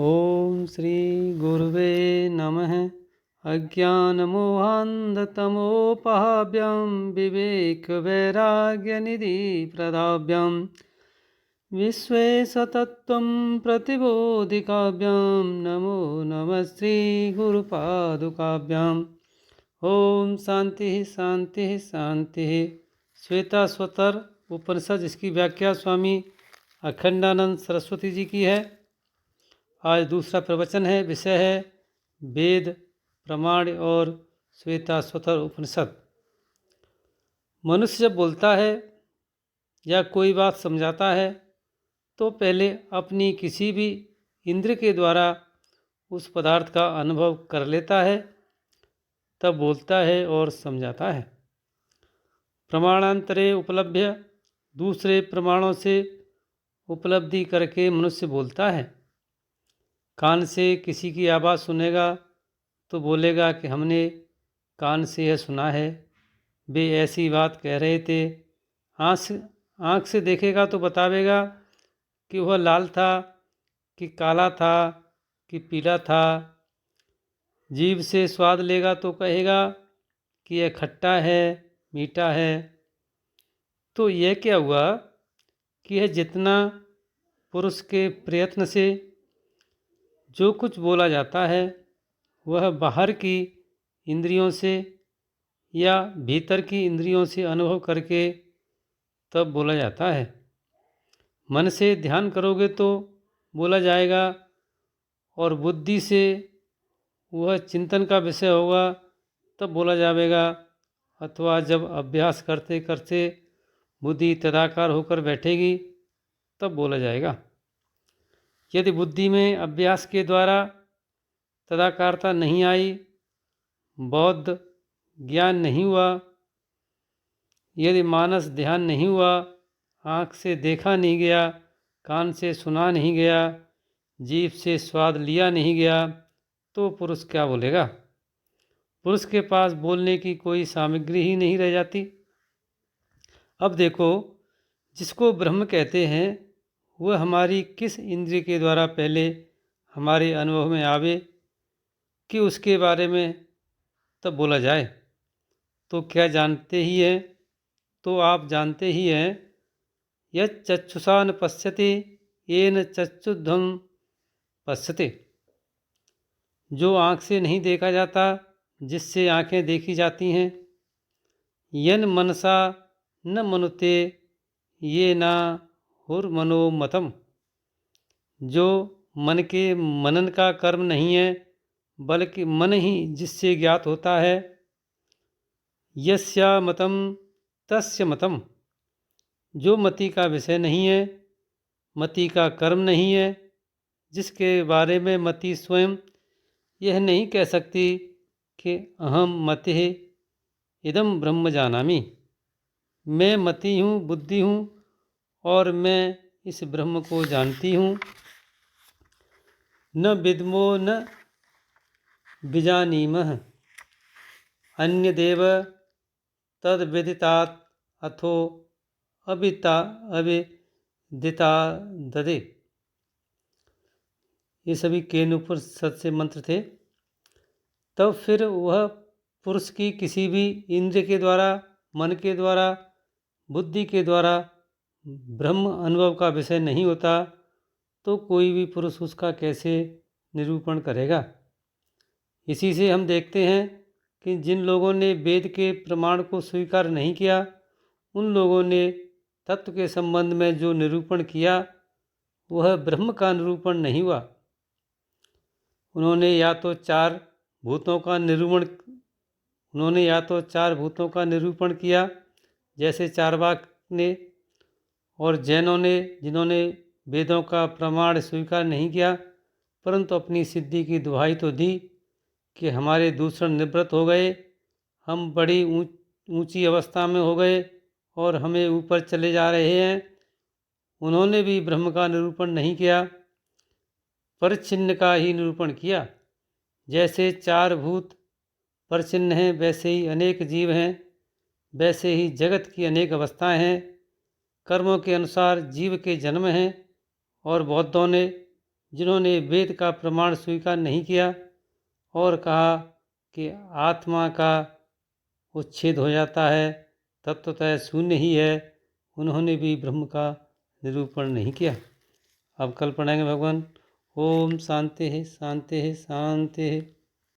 ओम श्री गुरुवे नमः। अज्ञानमोहान्धतमोपहाभ्यां विवेकवैराग्यनिधिप्रदाभ्यां विश्वेशतत्त्वं प्रतिबोधिकाभ्यां नमो नमः श्रीगुरुपादुकाभ्याम्। ओम शांति शांति शांति। श्वेताश्वतर उपनिषद, इसकी व्याख्या स्वामी अखंडानंद सरस्वती जी की है। आज दूसरा प्रवचन है। विषय है वेद, प्रमाण और श्वेताश्वतर उपनिषद। मनुष्य जब बोलता है या कोई बात समझाता है तो पहले अपनी किसी भी इंद्र के द्वारा उस पदार्थ का अनुभव कर लेता है, तब बोलता है और समझाता है। प्रमाणांतरे उपलभ्य, दूसरे प्रमाणों से उपलब्धि करके मनुष्य बोलता है। कान से किसी की आवाज़ सुनेगा तो बोलेगा कि हमने कान से यह सुना है, वे ऐसी बात कह रहे थे। आँख से देखेगा तो बतावेगा कि वह लाल था कि काला था कि पीला था। जीभ से स्वाद लेगा तो कहेगा कि यह खट्टा है, मीठा है। तो यह क्या हुआ कि यह जितना पुरुष के प्रयत्न से जो कुछ बोला जाता है वह बाहर की इंद्रियों से या भीतर की इंद्रियों से अनुभव करके तब बोला जाता है। मन से ध्यान करोगे तो बोला जाएगा और बुद्धि से वह चिंतन का विषय होगा तब बोला जाएगा, अथवा जब अभ्यास करते करते बुद्धि तदाकार होकर बैठेगी तब बोला जाएगा। यदि बुद्धि में अभ्यास के द्वारा तदाकारता नहीं आई, बौद्ध ज्ञान नहीं हुआ, यदि मानस ध्यान नहीं हुआ, आँख से देखा नहीं गया, कान से सुना नहीं गया, जीभ से स्वाद लिया नहीं गया, तो पुरुष क्या बोलेगा? पुरुष के पास बोलने की कोई सामग्री ही नहीं रह जाती। अब देखो, जिसको ब्रह्म कहते हैं वह हमारी किस इंद्रिय के द्वारा पहले हमारे अनुभव में आवे कि उसके बारे में तब बोला जाए। तो क्या जानते ही हैं? तो आप जानते ही हैं, यत् चक्षुषा न पश्यति येन चक्षुध्वं पश्यते। जो आँख से नहीं देखा जाता, जिससे आँखें देखी जाती हैं। यन मनसा न मनुते ये ना हुर्मनोमतम। जो मन के मनन का कर्म नहीं है, बल्कि मन ही जिससे ज्ञात होता है। यस्या मतम तस्य मतम। जो मति का विषय नहीं है, मति का कर्म नहीं है, जिसके बारे में मति स्वयं यह नहीं कह सकती कि अहम मतिः इदम ब्रह्म जानामि, मैं मति हूँ, बुद्धि हूँ और मैं इस ब्रह्म को जानती हूँ। न विद्मो न विजानीमः अन्यदेव तद विदितात् अथो अविदिता ददे। ये सभी केनोपनिषद से मंत्र थे। तब फिर वह पुरुष की किसी भी इंद्र के द्वारा, मन के द्वारा, बुद्धि के द्वारा ब्रह्म अनुभव का विषय नहीं होता, तो कोई भी पुरुष उसका कैसे निरूपण करेगा? इसी से हम देखते हैं कि जिन लोगों ने वेद के प्रमाण को स्वीकार नहीं किया, उन लोगों ने तत्व के संबंध में जो निरूपण किया वह ब्रह्म का निरूपण नहीं हुआ। उन्होंने या तो चार भूतों का निरूपण किया, जैसे चारवाक ने, और जैनों ने, जिन्होंने वेदों का प्रमाण स्वीकार नहीं किया परंतु अपनी सिद्धि की दुहाई तो दी कि हमारे दूषण निवृत्त हो गए, हम बड़ी ऊंची अवस्था में हो गए और हमें ऊपर चले जा रहे हैं। उन्होंने भी ब्रह्म का निरूपण नहीं किया, परिच्छिन्न का ही निरूपण किया। जैसे चार भूत परिच्छिन्न हैं, वैसे ही अनेक जीव हैं, वैसे ही जगत की अनेक अवस्थाएं हैं। कर्मों के अनुसार जीव के जन्म हैं और बौद्धों ने जिन्होंने वेद का प्रमाण स्वीकार नहीं किया और कहा कि आत्मा का उच्छेद हो जाता है, तत्वतः शून्य ही है, उन्होंने भी ब्रह्म का निरूपण नहीं किया। अब कल पढ़ेंगे भगवान। ओम शांति है शांति है शांति है।